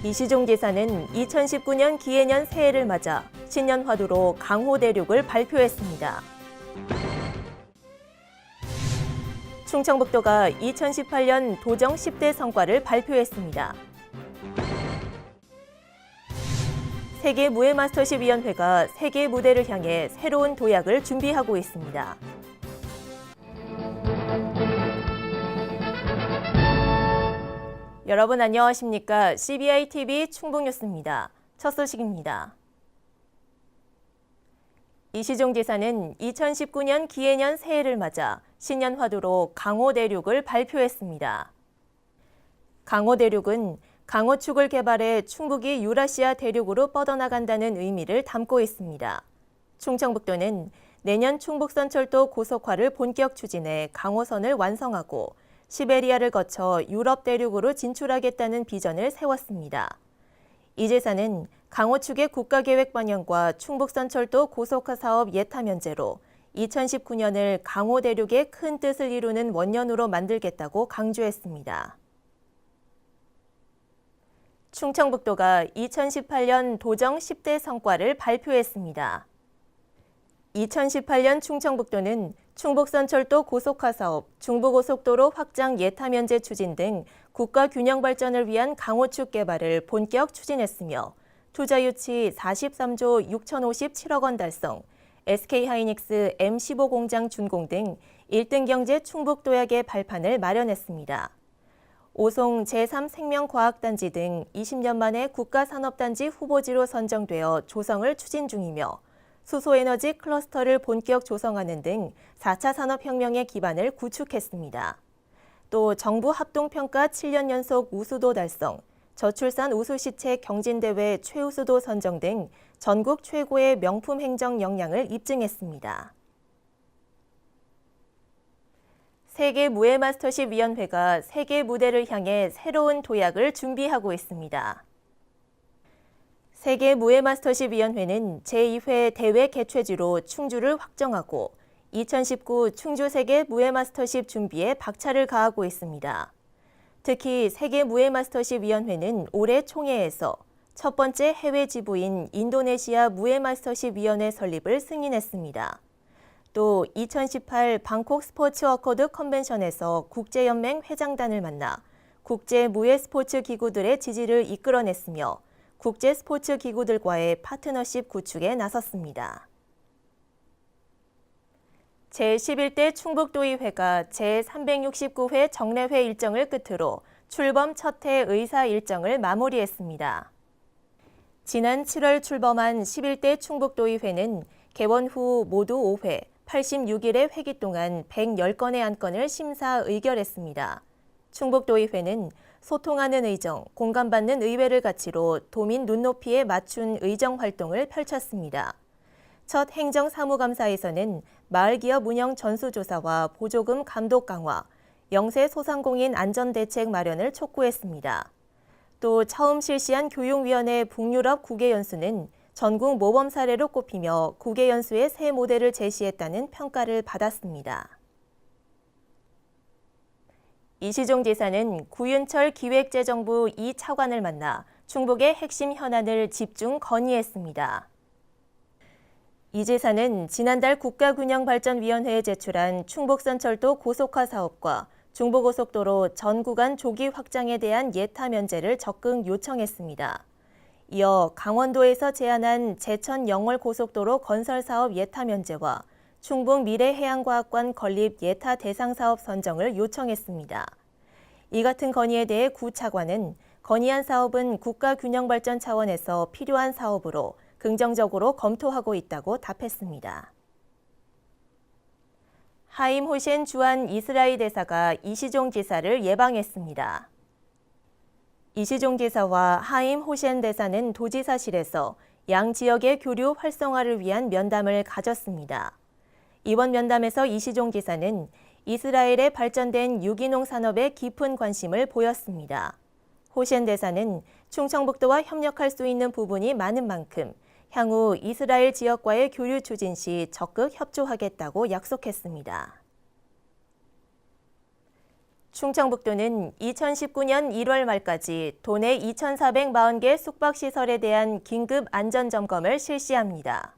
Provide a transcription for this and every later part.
이시종 지사는 2019년 기해년 새해를 맞아 신년 화두로 강호대륙을 발표했습니다. 충청북도가 2018년 도정 10대 성과를 발표했습니다. 세계무예마스터십위원회가 세계 무대를 향해 새로운 도약을 준비하고 있습니다. 여러분 안녕하십니까? CBI-TV 충북뉴스입니다. 첫 소식입니다. 이시종 지사는 2019년 기해년 새해를 맞아 신년 화두로 강호대륙을 발표했습니다. 강호대륙은 강호축을 개발해 충북이 유라시아 대륙으로 뻗어나간다는 의미를 담고 있습니다. 충청북도는 내년 충북선철도 고속화를 본격 추진해 강호선을 완성하고 시베리아를 거쳐 유럽 대륙으로 진출하겠다는 비전을 세웠습니다. 이 지사는 강호축의 국가계획 반영과 충북선철도 고속화 사업 예타 면제로 2019년을 강호대륙의 큰 뜻을 이루는 원년으로 만들겠다고 강조했습니다. 충청북도가 2018년 도정 10대 성과를 발표했습니다. 2018년 충청북도는 충북선철도 고속화 사업, 중부고속도로 확장 예타 면제 추진 등 국가 균형 발전을 위한 강호축 개발을 본격 추진했으며 투자 유치 43조 6,057억 원 달성, SK하이닉스 M15 공장 준공 등 1등 경제 충북도약의 발판을 마련했습니다. 오송 제3생명과학단지 등 20년 만에 국가산업단지 후보지로 선정되어 조성을 추진 중이며 수소에너지 클러스터를 본격 조성하는 등 4차 산업혁명의 기반을 구축했습니다. 또 정부 합동평가 7년 연속 우수도 달성, 저출산 우수시책 경진대회 최우수도 선정 등 전국 최고의 명품 행정 역량을 입증했습니다. 세계무예마스터십위원회가 세계 무대를 향해 새로운 도약을 준비하고 있습니다. 세계무예마스터십위원회는 제2회 대회 개최지로 충주를 확정하고 2019 충주 세계 무예마스터십 준비에 박차를 가하고 있습니다. 특히 세계무예마스터십위원회는 올해 총회에서 첫 번째 해외 지부인 인도네시아 무예마스터십위원회 설립을 승인했습니다. 또 2018 방콕 스포츠 어코드 컨벤션에서 국제연맹 회장단을 만나 국제무예스포츠 기구들의 지지를 이끌어냈으며 국제스포츠 기구들과의 파트너십 구축에 나섰습니다. 제11대 충북도의회가 제369회 정례회 일정을 끝으로 출범 첫해 의사 일정을 마무리했습니다. 지난 7월 출범한 11대 충북도의회는 개원 후 모두 5회 86일의 회기 동안 110건의 안건을 심사 의결했습니다. 충북도의회는 소통하는 의정, 공감받는 의회를 가치로 도민 눈높이에 맞춘 의정 활동을 펼쳤습니다. 첫 행정사무감사에서는 마을기업 운영 전수조사와 보조금 감독 강화, 영세 소상공인 안전대책 마련을 촉구했습니다. 또 처음 실시한 교육위원회 북유럽 국외연수는 전국 모범 사례로 꼽히며 국외연수의 새 모델을 제시했다는 평가를 받았습니다. 이시종 지사는 구윤철 기획재정부 2차관을 만나 충북의 핵심 현안을 집중 건의했습니다. 이 지사는 지난달 국가균형발전위원회에 제출한 충북선철도 고속화 사업과 중부고속도로 전 구간 조기 확장에 대한 예타 면제를 적극 요청했습니다. 이어 강원도에서 제안한 제천 영월 고속도로 건설 사업 예타 면제와 충북 미래해양과학관 건립 예타 대상 사업 선정을 요청했습니다. 이 같은 건의에 대해 구 차관은 건의안 사업은 국가균형발전 차원에서 필요한 사업으로 긍정적으로 검토하고 있다고 답했습니다. 하임 호센 주한 이스라엘 대사가 이시종 지사를 예방했습니다. 이시종 지사와 하임 호센 대사는 도지사실에서 양 지역의 교류 활성화를 위한 면담을 가졌습니다. 이번 면담에서 이시종 지사는 이스라엘의 발전된 유기농 산업에 깊은 관심을 보였습니다. 호센 대사는 충청북도와 협력할 수 있는 부분이 많은 만큼 향후 이스라엘 지역과의 교류 추진 시 적극 협조하겠다고 약속했습니다. 충청북도는 2019년 1월 말까지 도내 2,440개 숙박시설에 대한 긴급 안전점검을 실시합니다.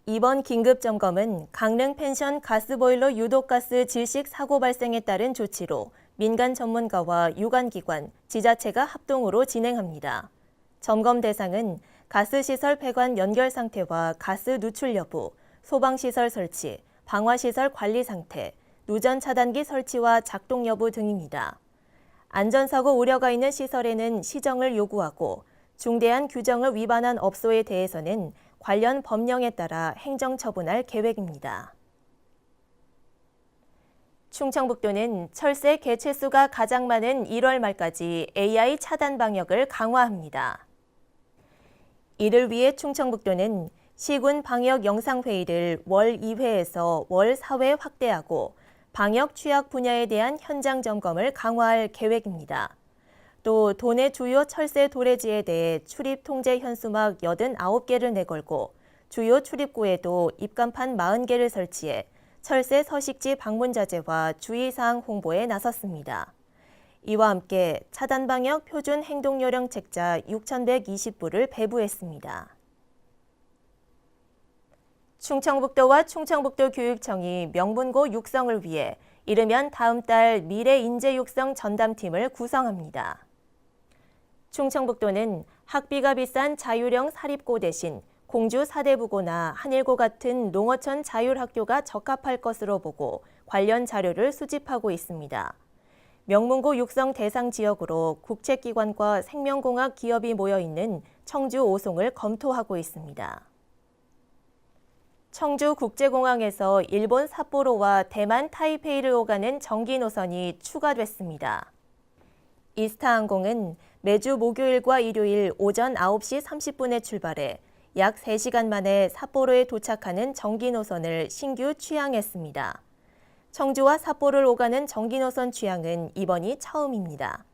이번 긴급점검은 강릉 펜션 가스보일러 유독가스 질식 사고 발생에 따른 조치로 민간 전문가와 유관기관, 지자체가 합동으로 진행합니다. 점검 대상은 가스시설 배관 연결 상태와 가스 누출 여부, 소방시설 설치, 방화시설 관리 상태, 누전 차단기 설치와 작동 여부 등입니다. 안전사고 우려가 있는 시설에는 시정을 요구하고 중대한 규정을 위반한 업소에 대해서는 관련 법령에 따라 행정처분할 계획입니다. 충청북도는 철새 개체수가 가장 많은 1월 말까지 AI 차단 방역을 강화합니다. 이를 위해 충청북도는 시군 방역 영상회의를 월 2회에서 월 4회 확대하고 방역 취약 분야에 대한 현장 점검을 강화할 계획입니다. 또 도내 주요 철새 도래지에 대해 출입 통제 현수막 89개를 내걸고 주요 출입구에도 입간판 40개를 설치해 철새 서식지 방문 자제와 주의사항 홍보에 나섰습니다. 이와 함께 차단 방역 표준 행동요령 책자 6,120부를 배부했습니다. 충청북도와 충청북도 교육청이 명문고 육성을 위해 이르면 다음 달 미래 인재 육성 전담팀을 구성합니다. 충청북도는 학비가 비싼 자율형 사립고 대신 공주 사대부고나 한일고 같은 농어촌 자율학교가 적합할 것으로 보고 관련 자료를 수집하고 있습니다. 명문고 육성 대상 지역으로 국책기관과 생명공학 기업이 모여있는 청주 오송을 검토하고 있습니다. 청주국제공항에서 일본 삿포로와 대만 타이페이를 오가는 정기 노선이 추가됐습니다. 이스타항공은 매주 목요일과 일요일 오전 9시 30분에 출발해 약 3시간 만에 삿포로에 도착하는 정기 노선을 신규 취항했습니다. 청주와 삿포로를 오가는 정기 노선 취항은 이번이 처음입니다.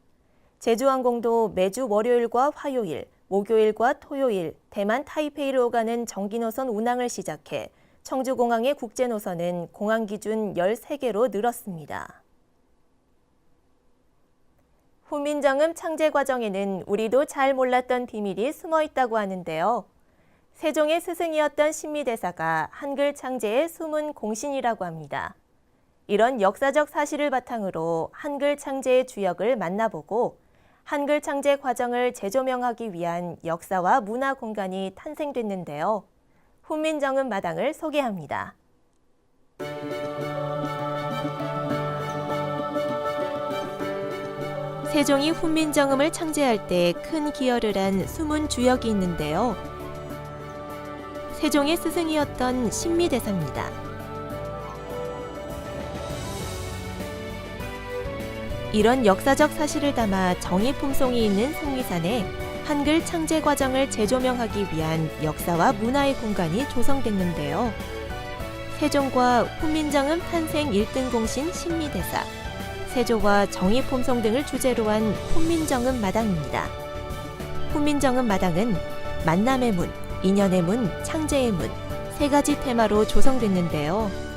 제주항공도 매주 월요일과 화요일, 목요일과 토요일 대만 타이페이를 오가는 정기 노선 운항을 시작해 청주공항의 국제 노선은 공항 기준 13개로 늘었습니다. 훈민정음 창제 과정에는 우리도 잘 몰랐던 비밀이 숨어 있다고 하는데요. 세종의 스승이었던 신미대사가 한글 창제의 숨은 공신이라고 합니다. 이런 역사적 사실을 바탕으로 한글 창제의 주역을 만나보고 한글 창제 과정을 재조명하기 위한 역사와 문화 공간이 탄생됐는데요. 훈민정음 마당을 소개합니다. 세종이 훈민정음을 창제할 때 큰 기여를 한 숨은 주역이 있는데요. 세종의 스승이었던 신미대사입니다. 이런 역사적 사실을 담아 정의품성이 있는 성리산에 한글 창제 과정을 재조명하기 위한 역사와 문화의 공간이 조성됐는데요. 세종과 훈민정음 탄생 1등 공신 신미대사, 세조와 정의품성 등을 주제로 한 훈민정음 마당입니다. 훈민정음 마당은 만남의 문, 인연의 문, 창제의 문, 3가지 테마로 조성됐는데요.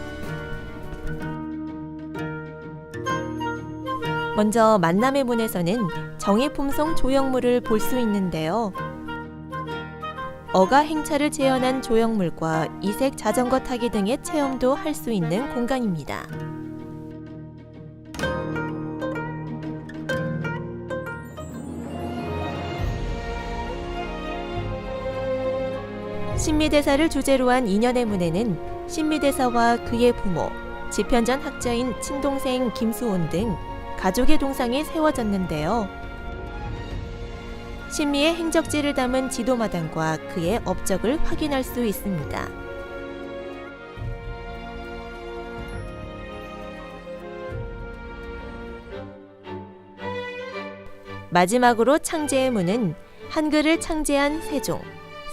먼저 만남의 문에서는 정의품성 조형물을 볼 수 있는데요. 어가 행차를 재현한 조형물과 이색 자전거 타기 등의 체험도 할 수 있는 공간입니다. 신미대사를 주제로 한 인연의 문에는 신미대사와 그의 부모, 집현전 학자인 친동생 김수온 등 가족의 동상이 세워졌는데요. 신미의 행적지를 담은 지도마당과 그의 업적을 확인할 수 있습니다. 마지막으로 창제의 문은 한글을 창제한 세종,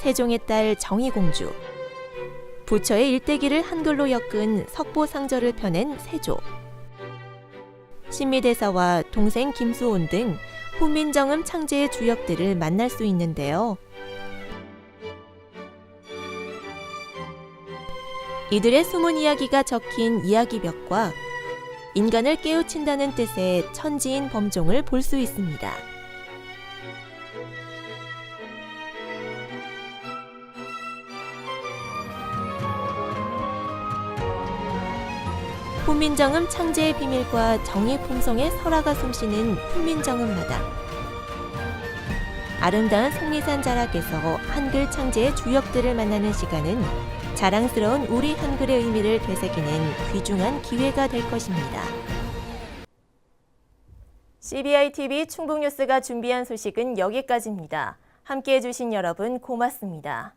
세종의 딸 정의공주, 부처의 일대기를 한글로 엮은 석보상절을 펴낸 세조, 신미대사와 동생 김수온 등 훈민정음 창제의 주역들을 만날 수 있는데요. 이들의 숨은 이야기가 적힌 이야기벽과 인간을 깨우친다는 뜻의 천지인 범종을 볼 수 있습니다. 훈민정음 창제의 비밀과 정의 풍성의 설화가 숨쉬는 훈민정음마당. 아름다운 속리산 자락에서 한글 창제의 주역들을 만나는 시간은 자랑스러운 우리 한글의 의미를 되새기는 귀중한 기회가 될 것입니다. CBI-TV 충북뉴스가 준비한 소식은 여기까지입니다. 함께해 주신 여러분 고맙습니다.